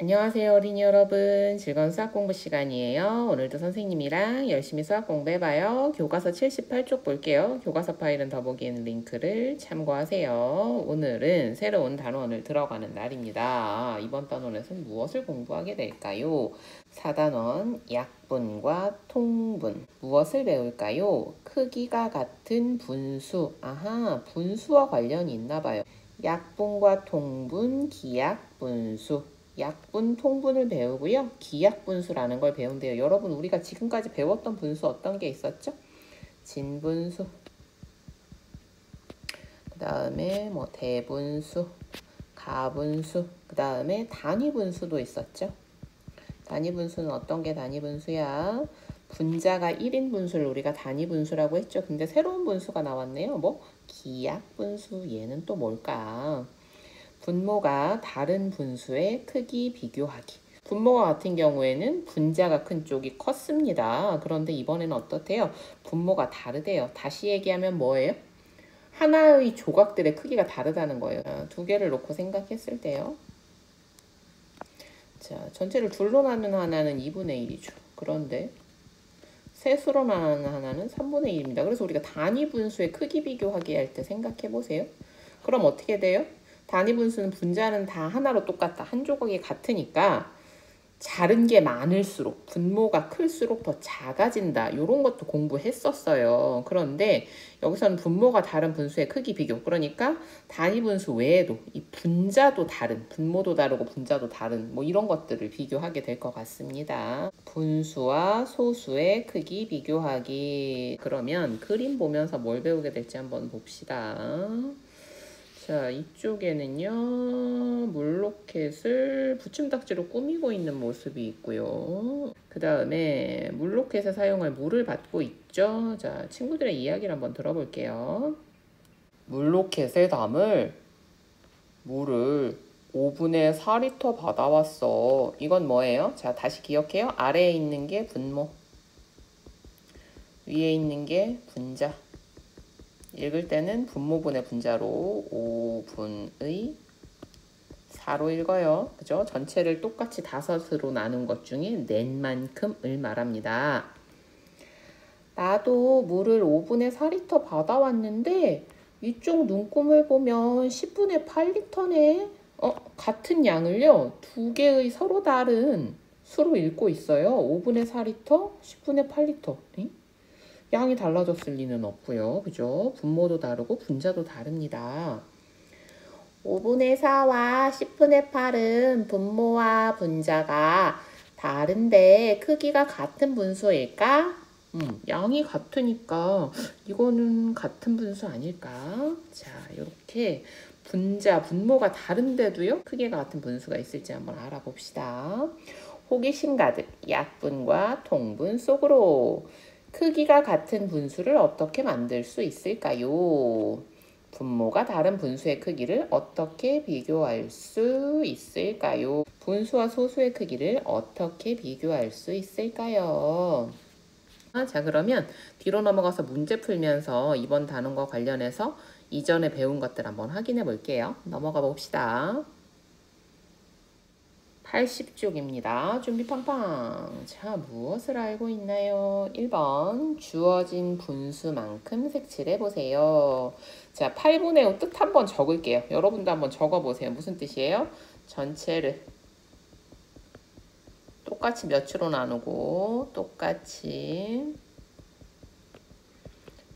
안녕하세요 어린이 여러분, 즐거운 수학 공부 시간이에요. 오늘도 선생님이랑 열심히 수학 공부해봐요. 교과서 78쪽 볼게요. 교과서 파일은 더보기에는 링크를 참고하세요. 오늘은 새로운 단원을 들어가는 날입니다. 이번 단원에서는 무엇을 공부하게 될까요? 4단원 약분과 통분. 무엇을 배울까요? 크기가 같은 분수. 아하, 분수와 관련이 있나봐요. 약분과 통분, 기약분수. 약분, 통분을 배우고요. 기약분수라는 걸 배운대요. 여러분, 우리가 지금까지 배웠던 분수 어떤 게 있었죠? 진분수, 그 다음에 뭐 대분수, 가분수, 그 다음에 단위분수도 있었죠. 단위분수는 어떤 게 단위분수야? 분자가 1인 분수를 우리가 단위분수라고 했죠. 근데 새로운 분수가 나왔네요. 뭐? 기약분수. 얘는 또 뭘까? 분모가 다른 분수의 크기 비교하기. 분모가 같은 경우에는 분자가 큰 쪽이 컸습니다. 그런데 이번에는 어떻대요? 분모가 다르대요. 다시 얘기하면 뭐예요? 하나의 조각들의 크기가 다르다는 거예요. 두 개를 놓고 생각했을 때요. 자, 전체를 둘로 나눈 하나는 2분의 1이죠. 그런데 셋으로 나눈 하나는 3분의 1입니다. 그래서 우리가 단위 분수의 크기 비교하기 할 때 생각해 보세요. 그럼 어떻게 돼요? 단위 분수는 분자는 다 하나로 똑같다. 한 조각이 같으니까 작은 게 많을수록 분모가 클수록 더 작아진다. 이런 것도 공부했었어요. 그런데 여기서는 분모가 다른 분수의 크기 비교. 그러니까 단위 분수 외에도 이 분자도 다른, 분모도 다르고 분자도 다른 뭐 이런 것들을 비교하게 될 것 같습니다. 분수와 소수의 크기 비교하기. 그러면 그림 보면서 뭘 배우게 될지 한번 봅시다. 자, 이쪽에는요, 물로켓을 붙임딱지로 꾸미고 있는 모습이 있고요. 그 다음에 물로켓에 사용할 물을 받고 있죠. 자, 친구들의 이야기를 한번 들어볼게요. 물로켓에 담을 물을 5분의 4리터 받아왔어. 이건 뭐예요? 자, 다시 기억해요. 아래에 있는 게 분모, 위에 있는 게 분자. 읽을 때는 분모분의 분자로 5분의 4로 읽어요. 그죠? 전체를 똑같이 5으로 나눈 것 중에 낸 만큼을 말합니다. 나도 물을 5분의 4리터 받아왔는데 이쪽 눈금을 보면 10분의 8리터네. 같은 양을요. 두 개의 서로 다른 수로 읽고 있어요. 5분의 4리터, 10분의 8리터. 양이 달라졌을 리는 없고요. 그죠? 분모도 다르고 분자도 다릅니다. 5분의 4와 10분의 8은 분모와 분자가 다른데 크기가 같은 분수일까? 양이 같으니까 이거는 같은 분수 아닐까? 자, 이렇게 분자, 분모가 다른데도요, 크기가 같은 분수가 있을지 한번 알아봅시다. 호기심 가득 약분과 통분 속으로. 크기가 같은 분수를 어떻게 만들 수 있을까요? 분모가 다른 분수의 크기를 어떻게 비교할 수 있을까요? 분수와 소수의 크기를 어떻게 비교할 수 있을까요? 자, 그러면 뒤로 넘어가서 문제 풀면서 이번 단원과 관련해서 이전에 배운 것들 한번 확인해 볼게요. 넘어가 봅시다. 80쪽입니다. 준비 팡팡. 자, 무엇을 알고 있나요? 1번 주어진 분수만큼 색칠해 보세요. 자, 8분의 5 뜻 한번 적을게요. 여러분도 한번 적어보세요. 무슨 뜻이에요? 전체를 똑같이 몇으로 나누고 똑같이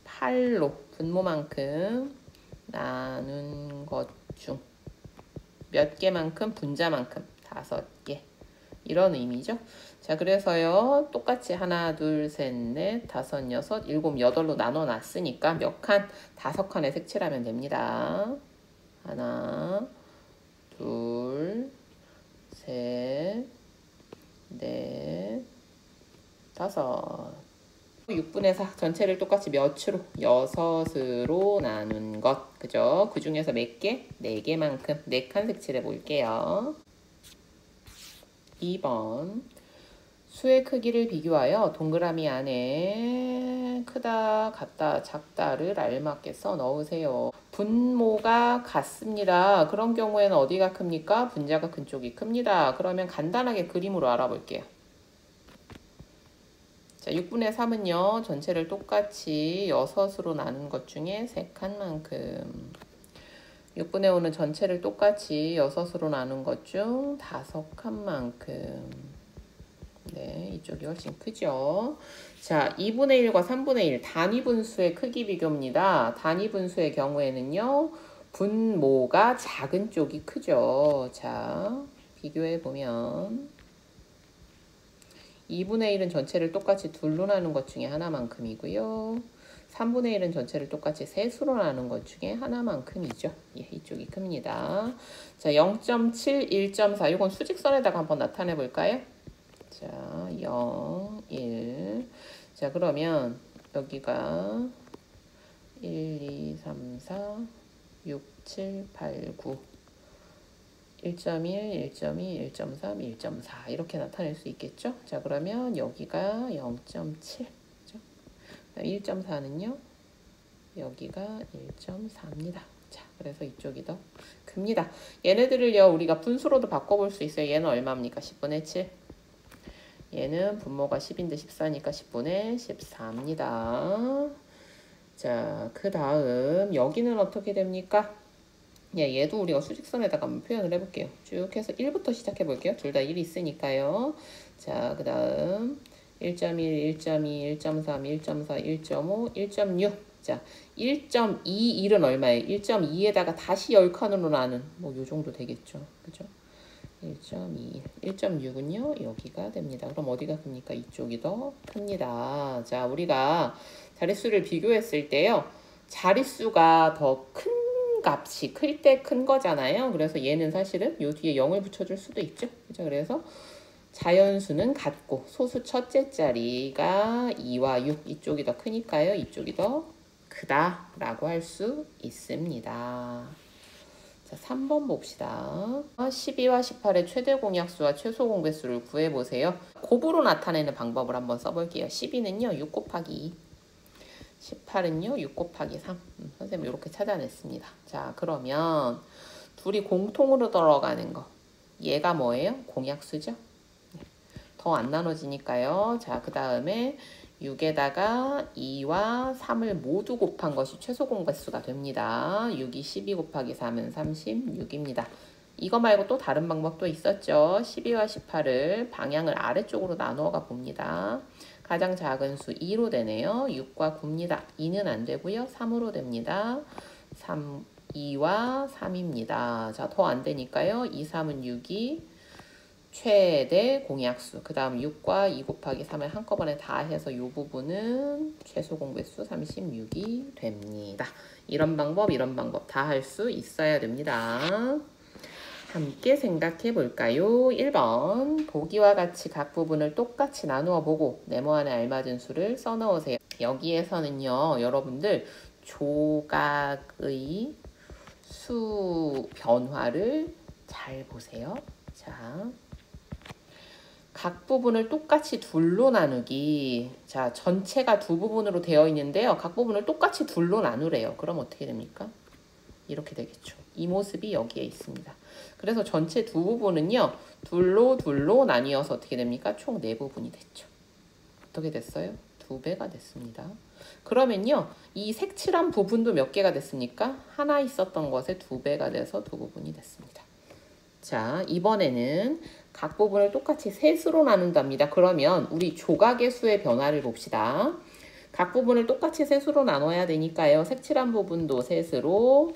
8로 분모만큼 나눈 것 중 몇 개만큼 분자만큼 5개. 이런 의미죠. 자, 그래서요, 똑같이 하나, 둘, 셋, 넷, 다섯, 여섯, 일곱, 여덟로 나눠 놨으니까 몇 칸? 5칸에 색칠하면 됩니다. 하나, 둘, 셋, 넷, 다섯. 6분의 4 전체를 똑같이 몇으로? 6으로 나눈 것. 그죠? 그 중에서 몇 개? 4개만큼 4칸 색칠해 볼게요. 2번 수의 크기를 비교하여 동그라미 안에 크다, 같다, 작다를 알맞게 써 넣으세요. 분모가 같습니다. 그런 경우에는 어디가 큽니까? 분자가 큰 쪽이 큽니다. 그러면 간단하게 그림으로 알아볼게요. 자, 6분의 3은요. 전체를 똑같이 6으로 나눈 것 중에 3칸 만큼. 6분의 5는 전체를 똑같이 6으로 나눈 것 중 5칸 만큼. 네, 이쪽이 훨씬 크죠. 자, 2분의 1과 3분의 1 단위 분수의 크기 비교입니다. 단위 분수의 경우에는요. 분모가 작은 쪽이 크죠. 자, 비교해 보면 2분의 1은 전체를 똑같이 둘로 나눈 것 중에 하나만큼이고요. 3분의 1은 전체를 똑같이 셋으로 나눈 것 중에 하나만큼이죠. 예, 이쪽이 큽니다. 자, 0.7, 1.4 이건 수직선에다가 한번 나타내 볼까요? 자, 0, 1. 자, 그러면 여기가 1, 2, 3, 4, 6, 7, 8, 9. 1.1, 1.2, 1.3, 1.4 이렇게 나타낼 수 있겠죠? 자, 그러면 여기가 0.7. 1.4는요. 여기가 1.4입니다. 자, 그래서 이쪽이 더 큽니다. 얘네들을요. 우리가 분수로도 바꿔볼 수 있어요. 얘는 얼마입니까? 10분의 7. 얘는 분모가 10인데 14니까 10분의 14입니다. 자, 그 다음 여기는 어떻게 됩니까? 예, 얘도 우리가 수직선에다가 한번 표현을 해볼게요. 쭉 해서 1부터 시작해 볼게요. 둘 다 1이 있으니까요. 자, 그 다음 1.1, 1.2, 1.3, 1.4, 1.5, 1.6. 자, 1.2, 1은 얼마예요? 1.2에다가 다시 10칸으로 나눈 뭐 요 정도 되겠죠. 그죠? 1.2, 1.6은요, 여기가 됩니다. 그럼 어디가 큽니까? 이쪽이 더 큽니다. 자, 우리가 자릿수를 비교했을 때요, 자릿수가 더 큰 값이 클 때 큰 거잖아요. 그래서 얘는 사실은 요 뒤에 0을 붙여줄 수도 있죠. 그죠? 그래서 자연수는 같고, 소수 첫째 자리가 2와 6, 이쪽이 더 크니까요, 이쪽이 더 크다라고 할 수 있습니다. 3번 봅시다. 12와 18의 최대 공약수와 최소 공배수를 구해보세요. 곱으로 나타내는 방법을 한번 써볼게요. 12는요. 6 곱하기 2. 18은요. 6 곱하기 3. 선생님 이렇게 찾아냈습니다. 자, 그러면 둘이 공통으로 들어가는 거. 얘가 뭐예요? 공약수죠? 더 안 나눠지니까요. 자, 그 다음에 6에다가 2와 3을 모두 곱한 것이 최소 공배수가 됩니다. 6이 12 곱하기 3은 36입니다. 이거 말고 또 다른 방법도 있었죠. 12와 18을 방향을 아래쪽으로 나누어가 봅니다. 가장 작은 수 2로 되네요. 6과 9입니다. 2는 안 되고요. 3으로 됩니다. 2와 3입니다. 자, 더 안 되니까요. 2, 3은 6이 최대 공약수. 그 다음 6과 2 곱하기 3을 한꺼번에 다 해서 이 부분은 최소 공배수 36이 됩니다. 이런 방법 다 할 수 있어야 됩니다. 함께 생각해 볼까요? 1번 보기와 같이 각 부분을 똑같이 나누어 보고 네모 안에 알맞은 수를 써 넣으세요. 여기에서는요. 여러분들 조각의 수 변화를 잘 보세요. 자, 각 부분을 똑같이 둘로 나누기. 자, 전체가 두 부분으로 되어 있는데요. 각 부분을 똑같이 둘로 나누래요. 그럼 어떻게 됩니까? 이렇게 되겠죠. 이 모습이 여기에 있습니다. 그래서 전체 두 부분은요. 둘로 나뉘어서 어떻게 됩니까? 총 4부분이 됐죠. 어떻게 됐어요? 2배가 됐습니다. 그러면요. 이 색칠한 부분도 몇 개가 됐습니까? 하나 있었던 것에 2배가 돼서 2부분이 됐습니다. 자, 이번에는 각 부분을 똑같이 셋으로 나눈답니다. 그러면 우리 조각의 수의 변화를 봅시다. 각 부분을 똑같이 셋으로 나눠야 되니까요. 색칠한 부분도 셋으로,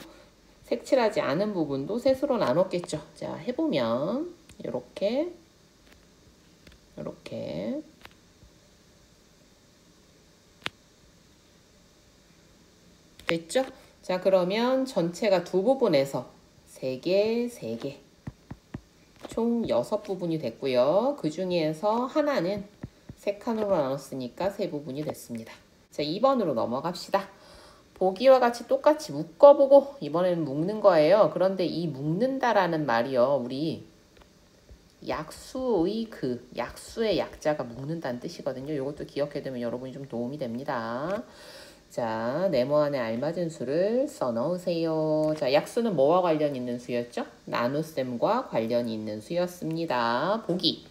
색칠하지 않은 부분도 셋으로 나눴겠죠. 자, 해보면 이렇게 됐죠? 자, 그러면 전체가 두 부분에서 3개 총 6부분이 됐고요. 그 중에서 하나는 3칸으로 나눴으니까 3부분이 됐습니다. 자, 2번으로 넘어갑시다. 보기와 같이 똑같이 묶어보고 이번에는 묶는 거예요. 그런데 이 묶는다라는 말이요. 우리 약수의 약수의 약자가 묶는다는 뜻이거든요. 이것도 기억해두면 여러분이 좀 도움이 됩니다. 자, 네모 안에 알맞은 수를 써넣으세요. 자, 약수는 뭐와 관련 있는 수였죠? 나눗셈과 관련이 있는 수였습니다. 보기.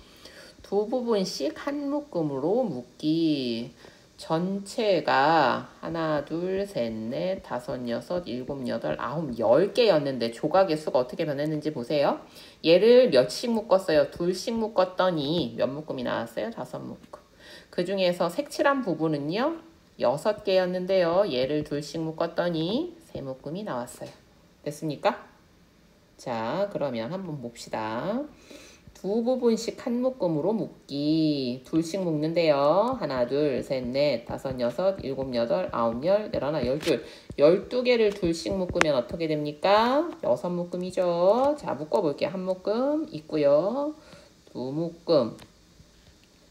두 부분씩 한 묶음으로 묶기. 전체가 하나, 둘, 셋, 넷, 다섯, 여섯, 일곱, 여덟, 아홉, 10개였는데 조각의 수가 어떻게 변했는지 보세요. 얘를 몇씩 묶었어요? 둘씩 묶었더니 몇 묶음이 나왔어요? 5묶음. 그 중에서 색칠한 부분은요? 6개였는데요. 얘를 둘씩 묶었더니 3묶음이 나왔어요. 됐습니까? 자, 그러면 한번 봅시다. 두 부분씩 한 묶음으로 묶기. 둘씩 묶는데요. 하나, 둘, 셋, 넷, 다섯, 여섯, 일곱, 여덟, 아홉, 열, 열하나, 열둘. 12개를 둘씩 묶으면 어떻게 됩니까? 6묶음이죠. 자, 묶어볼게요. 한 묶음 있고요. 두 묶음,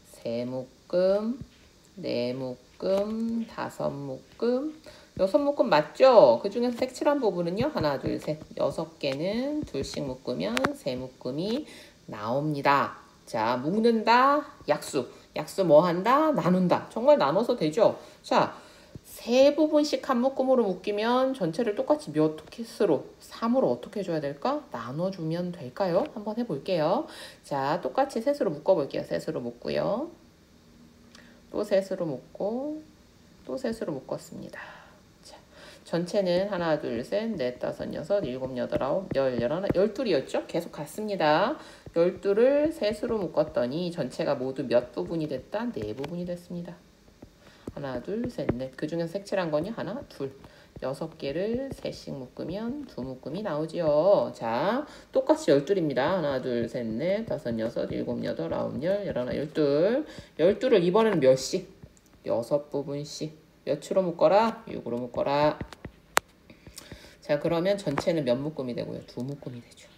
세 묶음, 네 묶음, 다섯 묶음, 6묶음 맞죠? 그 중에서 색칠한 부분은요. 하나, 둘, 셋, 6개는 둘씩 묶으면 3묶음이 나옵니다. 자, 묶는다, 약수. 약수 뭐 한다? 나눈다. 정말 나눠서 되죠? 자, 세 부분씩 한 묶음으로 묶이면 전체를 똑같이 몇 개수로? 3으로 어떻게 해줘야 될까? 나눠주면 될까요? 한번 해볼게요. 자, 똑같이 셋으로 묶어볼게요. 셋으로 묶고요. 또 셋으로 묶고 또 셋으로 묶었습니다. 자, 전체는 하나, 둘, 셋, 넷, 다섯, 여섯, 일곱, 여덟, 아홉, 열, 열하나, 12이었죠? 계속 같습니다. 12를 셋으로 묶었더니 전체가 모두 몇 부분이 됐다? 4부분이 됐습니다. 하나, 둘, 셋, 넷. 그 중에서 색칠한 거니 하나, 둘. 6개를 셋씩 묶으면 2묶음이 나오지요. 자, 똑같이 12입니다. 하나, 둘, 셋, 넷, 다섯, 여섯, 일곱, 여덟, 아홉, 열, 열하나, 12. 12를 이번에는 몇씩? 6부분씩. 몇으로 묶어라? 6으로 묶어라. 자, 그러면 전체는 몇 묶음이 되고요? 2묶음이 되죠.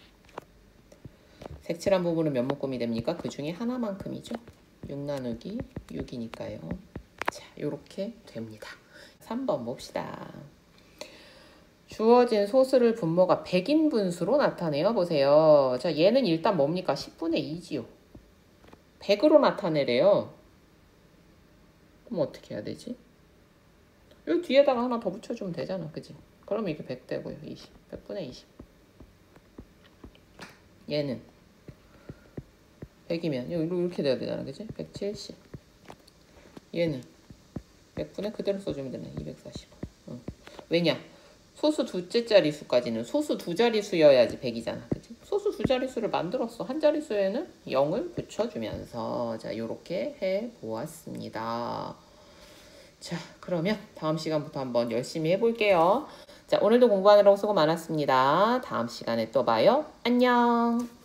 색칠한 부분은 몇 묶음이 됩니까? 그 중에 하나만큼이죠. 6 나누기 6이니까요. 자, 요렇게 됩니다. 3번 봅시다. 주어진 소수를 분모가 100인분수로 나타내어 보세요. 자, 얘는 일단 뭡니까? 10분의 2지요. 100으로 나타내래요. 그럼 어떻게 해야 되지? 요 뒤에다가 하나 더 붙여주면 되잖아. 그지? 그러면 이게 100 되고요. 20. 100분의 20. 얘는 100이면 이렇게 돼야 되잖아. 그지? 170. 얘는 100분의 그대로 써주면 되네. 245. 응. 왜냐? 소수 둘째 자리수까지는 소수 두 자리수여야지 100이잖아. 그치? 소수 두 자리수를 만들었어. 한 자리수에는 0을 붙여주면서 자, 요렇게 해보았습니다. 자, 그러면 다음 시간부터 한번 열심히 해볼게요. 자, 오늘도 공부하느라고 수고 많았습니다. 다음 시간에 또 봐요. 안녕.